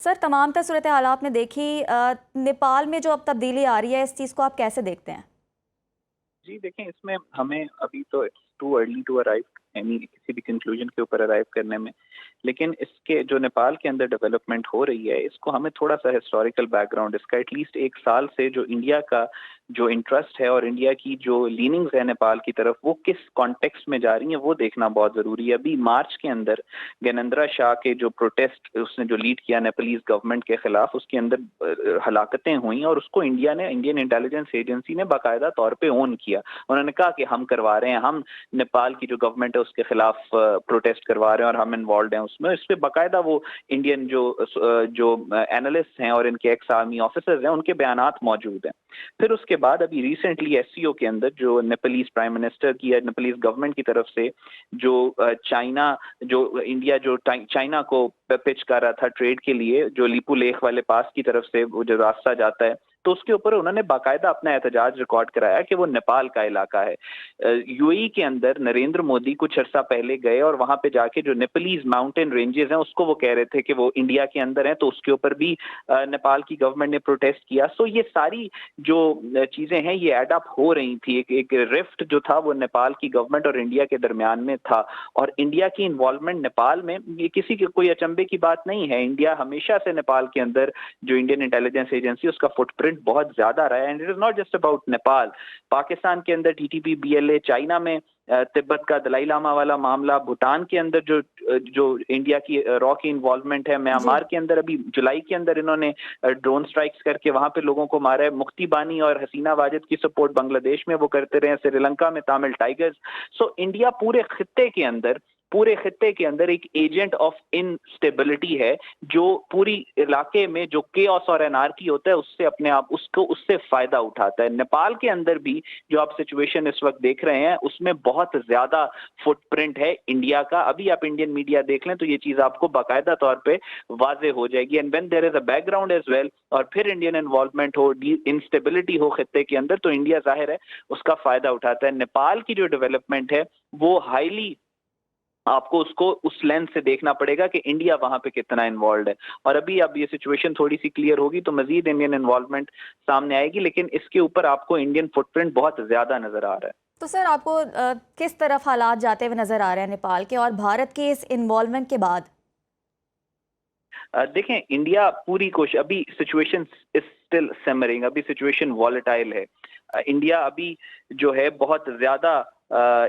Sir, तमाम तर सूरत हालात में देखी नेपाल में जो अब तब्दीली आ रही है, इस चीज़ को आप कैसे देखते हैं? जी, देखें इसमें हमें अभी तो it's too early to arrive any किसी भी कंक्लूजन के ऊपर अराइव करने में। लेकिन इसके जो नेपाल के अंदर डेवलपमेंट हो रही है, इसको हमें थोड़ा-सा हिस्टोरिकल बैकग्राउंड इसका एटलीस्ट 1 साल से जो इंडिया का जो इंटरेस्ट है और इंडिया की जो लीनिंग्स है नेपाल की तरफ, वो किस कॉन्टेक्स्ट में जा रही हैं, वो देखना बहुत ज़रूरी है। अभी मार्च के अंदर ज्ञानेंद्रा शाह के जो प्रोटेस्ट उसने जो लीड किया नेपालीज़ गवर्नमेंट के खिलाफ, उसके अंदर हलाकतें हुई और उसको इंडियन इंटेलिजेंस एजेंसी ने बाकायदा तौर पे ऑन किया। उन्होंने कहा कि हम करवा रहे हैं, हम नेपाल की जो गवर्नमेंट है उसके खिलाफ प्रोटेस्ट करवा रहे हैं और हम इन्वॉल्व हैं उसमें। इस पे बाकायदा वो इंडियन जो एनालिस्ट हैं और इनके एक्स आर्मी ऑफिसर्स हैं, उनके बयानात मौजूद हैं। फिर उसके बाद अभी रिसेंटली एससीओ के अंदर जो नेपालीज प्राइम मिनिस्टर की या नेपालीज गवर्नमेंट की तरफ से जो चाइना जो इंडिया जो चाइना को पिच कर रहा था ट्रेड के लिए, जो लिपू लेख वाले पास की तरफ से वो जो रास्ता जाता है, तो उसके ऊपर उन्होंने बाकायदा अपना एहतजाज रिकॉर्ड कराया कि वो नेपाल का इलाका है। यूएई के अंदर नरेंद्र मोदी कुछ अर्सा पहले गए और वहां पे जाके जो नेपालीज माउंटेन रेंजेस हैं उसको वो कह रहे थे कि वो इंडिया के अंदर है, तो उसके ऊपर भी नेपाल की गवर्नमेंट ने प्रोटेस्ट किया। सो ये सारी जो चीजें हैं ये एड अप हो रही थी। एक रिफ्ट जो था वो नेपाल की गवर्नमेंट और इंडिया के दरमियान में था और इंडिया की इन्वॉल्वमेंट नेपाल में ये किसी के कोई अचंभे की बात नहीं है। इंडिया हमेशा से नेपाल के अंदर जो इंडियन इंटेलिजेंस एजेंसी उसका फुटप्रिंट बहुत ज्यादा रहा है and it is not just about Nepal. Pakistan के अंदर टीटीपी बीएलए, चाइना में तिब्बत का दलाई लामा वाला मामला, भूटान के अंदर जो जो इंडिया की रॉ की इन्वॉल्वमेंट है, जी। म्यांमार के अंदर अभी जुलाई के अंदर इन्होंने ड्रोन स्ट्राइक्स करके वहां पे लोगों को मारा है। मुफ्ती बानी और हसीना वाजिद की सपोर्ट बांग्लादेश में वो करते रहे, श्रीलंका में तामिल टाइगर्स। सो इंडिया पूरे खित्ते के अंदर एक एजेंट ऑफ इनस्टेबिलिटी है, जो पूरी इलाके में जो केओस और एनार्की होता है उससे अपने आप उससे फायदा उठाता है। नेपाल के अंदर भी जो आप सिचुएशन इस वक्त देख रहे हैं उसमें बहुत ज्यादा फुटप्रिंट है इंडिया का। अभी आप इंडियन मीडिया देख लें तो ये चीज आपको बाकायदा तौर पे वाजे हो जाएगी। And when there is a background as well और फिर इंडियन इन्वॉल्वमेंट हो, इंस्टेबिलिटी हो खित्ते के अंदर, तो इंडिया जाहिर है उसका फायदा उठाता है। नेपाल की जो डेवलपमेंट है वो हाईली आपको उसको उस लेंस से देखना पड़ेगा कि इंडिया वहां पे कितना इन्वॉल्व है। और अभी अब ये सिचुएशन थोड़ी सी क्लियर होगी तो मजीद इंडियन इन्वॉल्वमेंट सामने आएगी, लेकिन इसके ऊपर आपको इंडियन फुटप्रिंट बहुत ज्यादा नजर आ रहा है। तो सर, आपको किस तरफ हालात जाते हुए नज़र आ रहे हैं नेपाल के और भारत के इस इन्वॉल्वमेंट के बाद? देखें इंडिया पूरी कोशिश, अभी सिचुएशन इज स्टिल सिमरिंग, अभी सिचुएशन वॉलेटाइल है। इंडिया अभी जो है बहुत ज्यादा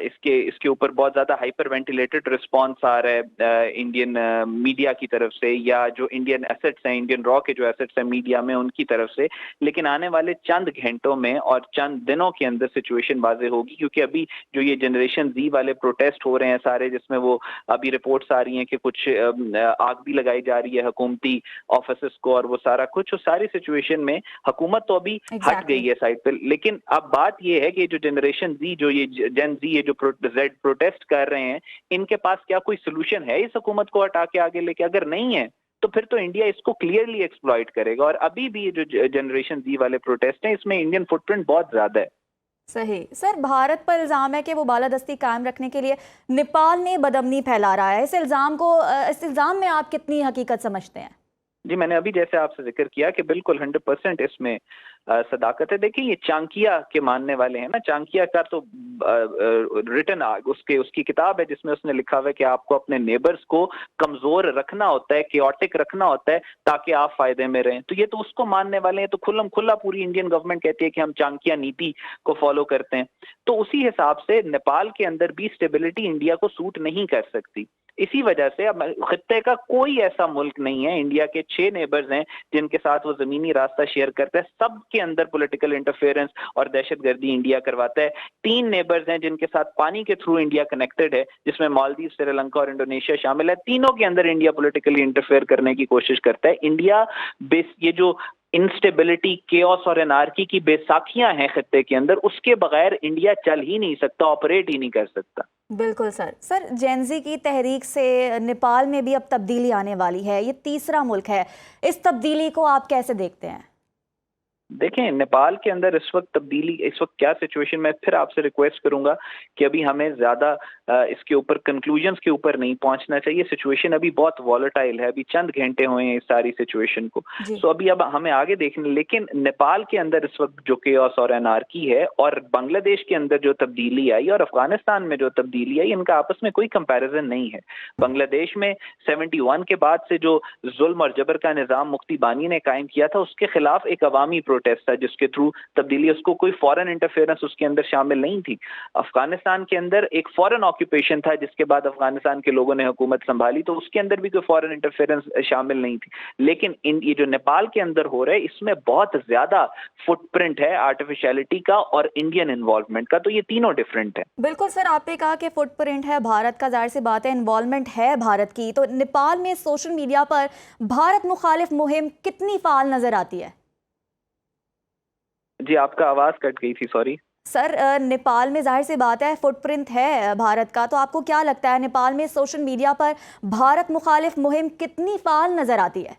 इसके इसके ऊपर बहुत ज्यादा हाइपर वेंटिलेटेड रिस्पॉन्स आ रहा है इंडियन मीडिया की तरफ से, या जो इंडियन एसेट्स हैं, इंडियन रॉ के जो एसेट्स हैं मीडिया में उनकी तरफ से। लेकिन आने वाले चंद घंटों में और चंद दिनों के अंदर सिचुएशन वाजे होगी, क्योंकि अभी जो ये जनरेशन जी वाले प्रोटेस्ट हो रहे हैं सारे, जिसमें वो अभी रिपोर्ट्स आ रही हैं कि कुछ आग भी लगाई जा रही है हुकूमती ऑफिस को और वो सारा कुछ, उस सारी सिचुएशन में हुकूमत तो अभी हट गई एग्जैक्टली। है साइड पे। लेकिन अब बात ये है कि जो जनरेशन जी, जो ये जेन जी, ये जो जेड प्रोटेस्ट कर रहे हैं, इनके पास क्या कोई सोल्यूशन है इस हुकूमत को हटा के आगे लेके? अगर नहीं है तो फिर तो इंडिया इसको क्लियरली एक्सप्लॉइट करेगा। और अभी भी ये जो जनरेशन जी वाले प्रोटेस्ट हैं इसमें इंडियन फुटप्रिंट बहुत ज्यादा है। सही। सर, भारत पर इल्ज़ाम है कि वो बालादस्ती कायम रखने के लिए नेपाल में बदअमनी फैला रहा है। इस इल्ज़ाम में आप कितनी हकीकत समझते हैं? जी, मैंने अभी जैसे आपसे जिक्र किया कि बिल्कुल 100% इसमें सदाकत है। देखिए ये चाणक्य के मानने वाले हैं ना, चाणक्य का तो रिटन उसके उसकी किताब है जिसमें उसने लिखा हुआ है कि आपको अपने नेबर्स को कमजोर रखना होता है, केओटिक रखना होता है, ताकि आप फायदे में रहें। तो ये तो उसको मानने वाले हैं, तो खुल्लम खुल्ला पूरी इंडियन गवर्नमेंट कहती है कि हम चाणक्य नीति को फॉलो करते हैं। तो उसी हिसाब से नेपाल के अंदर भी स्टेबिलिटी इंडिया को सूट नहीं कर सकती। इसी वजह से अब खित्ते का कोई ऐसा मुल्क नहीं है, इंडिया के 6 नेबर्स हैं जिनके साथ वो जमीनी रास्ता शेयर करता है, सबके अंदर पॉलिटिकल इंटरफेरेंस और दहशतगर्दी इंडिया करवाता है। 3 नेबर्स हैं जिनके साथ पानी के थ्रू इंडिया कनेक्टेड है, जिसमें मालदीव, श्रीलंका और इंडोनेशिया शामिल है। तीनों के अंदर इंडिया पॉलिटिकली इंटरफेयर करने की कोशिश करता है। इंडिया ये जो इंस्टेबिलिटी, केओस और एनार्की की बेसाखियां हैं खित्ते के अंदर, उसके बगैर इंडिया चल ही नहीं सकता, ऑपरेट ही नहीं कर सकता। बिल्कुल सर। सर, जेनजी की तहरीक से नेपाल में भी अब तब्दीली आने वाली है, ये तीसरा मुल्क है। इस तब्दीली को आप कैसे देखते हैं? देखें, नेपाल के अंदर इस वक्त तब्दीली, इस वक्त क्या सिचुएशन, मैं फिर आपसे रिक्वेस्ट करूंगा कि अभी हमें ज्यादा इसके ऊपर कंक्लूजन्स के ऊपर नहीं पहुंचना चाहिए। सिचुएशन अभी बहुत वॉलेटाइल है, अभी चंद घंटे हुए हैं इस सारी सिचुएशन को, जी। सो अभी अब हमें आगे देखने। लेकिन नेपाल के अंदर इस वक्त जो केओस और एनार्की है, और बांग्लादेश के अंदर जो तब्दीली आई और अफगानिस्तान में जो तब्दीली आई, इनका आपस में कोई कंपैरिजन नहीं है। बांग्लादेश में 71 के बाद से जो जुल्म और जबर का निजाम मुफ्ती बानी ने कायम किया था, उसके खिलाफ एक अवामी प्रोटेस्ट था जिसके थ्रू तब्दीली, उसको कोई फॉरेन इंटरफेरेंस उसके अंदर शामिल नहीं थी। अफगानिस्तान के अंदर एक फॉरेन ऑक्यूपेशन था जिसके बाद अफगानिस्तान के लोगों ने हुकूमत संभाली, तो उसके अंदर भी कोई फॉरेन इंटरफेरेंस शामिल नहीं थी। लेकिन ये जो नेपाल के अंदर हो रहा है, इसमें बहुत ज्यादा फुटप्रिंट है आर्टिफिशियलिटी का और इंडियन इन्वॉल्वमेंट का, तो ये तीनों डिफरेंट है। बिल्कुल सर, आपने कहा कि फुटप्रिंट है भारत का, जाहिर सी बात है इन्वॉल्वमेंट है भारत की। तो नेपाल में सोशल मीडिया पर भारत मुखालिफ मुहिम कितनी फाल नजर आती है? जी, आपका आवाज कट गई थी, सॉरी सर, नेपाल में जाहिर सी बात है फुटप्रिंट है भारत का, तो आपको क्या लगता है नेपाल में सोशल मीडिया पर भारत मुखालिफ मुहिम कितनी फाल नजर आती है?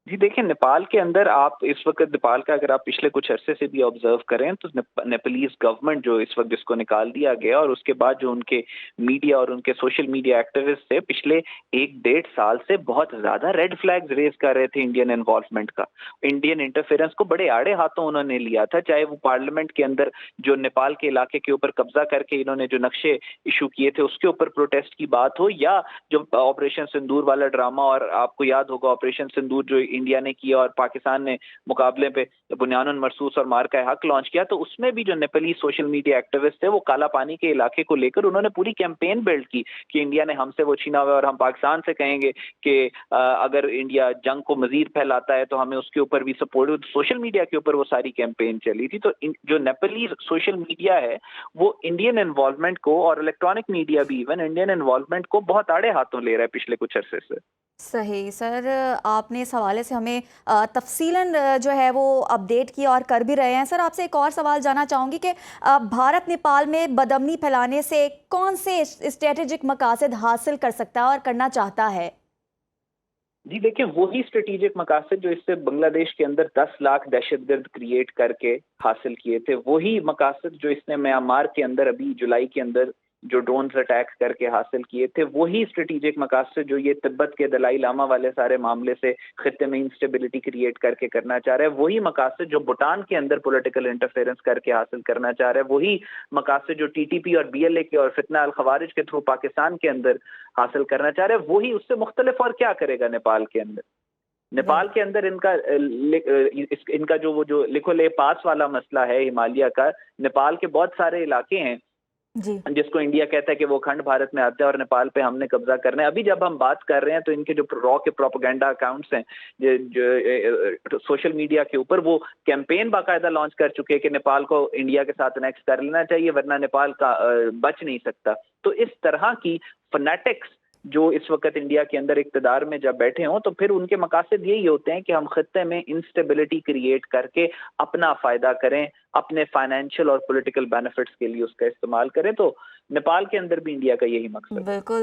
जी देखिए, नेपाल के अंदर आप इस वक्त नेपाल का अगर आप पिछले कुछ अरसे से भी ऑब्जर्व करें तो नेपालीज गवर्नमेंट जो इस वक्त जिसको निकाल दिया गया, और उसके बाद जो उनके मीडिया और उनके सोशल मीडिया एक्टिविस्ट थे, पिछले 1-1.5 साल से बहुत ज्यादा रेड फ्लैग्स रेज कर रहे थे इंडियन इन्वॉल्वमेंट का। इंडियन इंटरफेरेंस को बड़े आड़े हाथों उन्होंने लिया था, चाहे वो पार्लियामेंट के अंदर जो नेपाल के इलाके के ऊपर कब्जा करके इन्होंने जो नक्शे इशू किए थे उसके ऊपर प्रोटेस्ट की बात हो, या जो ऑपरेशन सिंदूर वाला ड्रामा, और आपको याद होगा ऑपरेशन सिंदूर जो इंडिया ने किया और पाकिस्तान ने मुकाबले पे बुनियानुन मरसूस और मार्का हक लॉन्च किया, तो उसमें भी जो नेपाली सोशल मीडिया एक्टिविस्ट थे वो काला पानी के इलाके को लेकर उन्होंने पूरी कैंपेन बिल्ड की कि इंडिया ने हमसे वो छीना हुआ है और हम पाकिस्तान से कहेंगे कि अगर इंडिया जंग को मजीद फैलाता है तो हमें उसके ऊपर भी सपोर्ट। सोशल मीडिया के ऊपर वो सारी कैंपेन चली थी। तो जो नेपाली सोशल मीडिया है वो इंडियन इन्वॉल्वमेंट को, और इलेक्ट्रॉनिक मीडिया भी इवन इंडियन इन्वॉल्वमेंट को बहुत आड़े हाथों ले रहा है पिछले कुछ अरसे से। सही सर, आपने इस हवाले से हमें तफसीलन जो है वो अपडेट किया और कर भी रहे हैं। सर, आपसे एक और सवाल जानना चाहूँगी कि भारत नेपाल में बदअमनी फैलाने से कौन से स्ट्रेटेजिक मकासद हासिल कर सकता है और करना चाहता है? जी देखिए, वही स्ट्रेटेजिक मकासद जो इससे बांग्लादेश के अंदर 10 लाख दहशतगर्द क्रिएट करके हासिल किए थे, वही मकासद जो इसने म्यांमार के अंदर अभी जुलाई के अंदर जो ड्रोन्स अटैक करके हासिल किए थे, वही स्ट्रेटेजिक मकासद जो ये तिब्बत के दलाई लामा वाले सारे मामले से खित्ते में इंस्टेबिलिटी क्रिएट करके करना चाह रहा है, वही मकासद जो भूटान के अंदर पॉलिटिकल इंटरफेरेंस करके हासिल करना चाह रहा है, वही मकासद जो टीटीपी और बीएलए के और फितना अल खवारिज के थ्रू पाकिस्तान के अंदर हासिल करना चाह रहा है, वही उससे मुख्तलिफ और क्या करेगा नेपाल के अंदर। नेपाल के अंदर इनका जो वो जो लिखो ले पास वाला मसला है हिमालय का, नेपाल के बहुत सारे इलाके हैं जी। जिसको इंडिया कहता है कि वो खंड भारत में आते हैं और नेपाल पे हमने कब्जा करना है। अभी जब हम बात कर रहे हैं तो इनके जो रॉ के प्रोपेगेंडा अकाउंट्स हैं जो सोशल मीडिया के ऊपर, वो कैंपेन बाकायदा लॉन्च कर चुके हैं कि नेपाल को इंडिया के साथ अनेक्स कर लेना चाहिए वरना नेपाल का बच नहीं सकता। तो इस तरह की फनेटिक्स जो इस वक्त इंडिया के अंदर इक्तदार में जब बैठे हों तो फिर उनके मकासद यही होते हैं कि हम खत्ते में इंस्टेबिलिटी क्रिएट करके अपना फायदा करें, अपने फाइनेंशियल और पॉलिटिकल बेनिफिट्स के लिए उसका इस्तेमाल करें। तो नेपाल के अंदर भी इंडिया का यही मकसद है। बिल्कुल।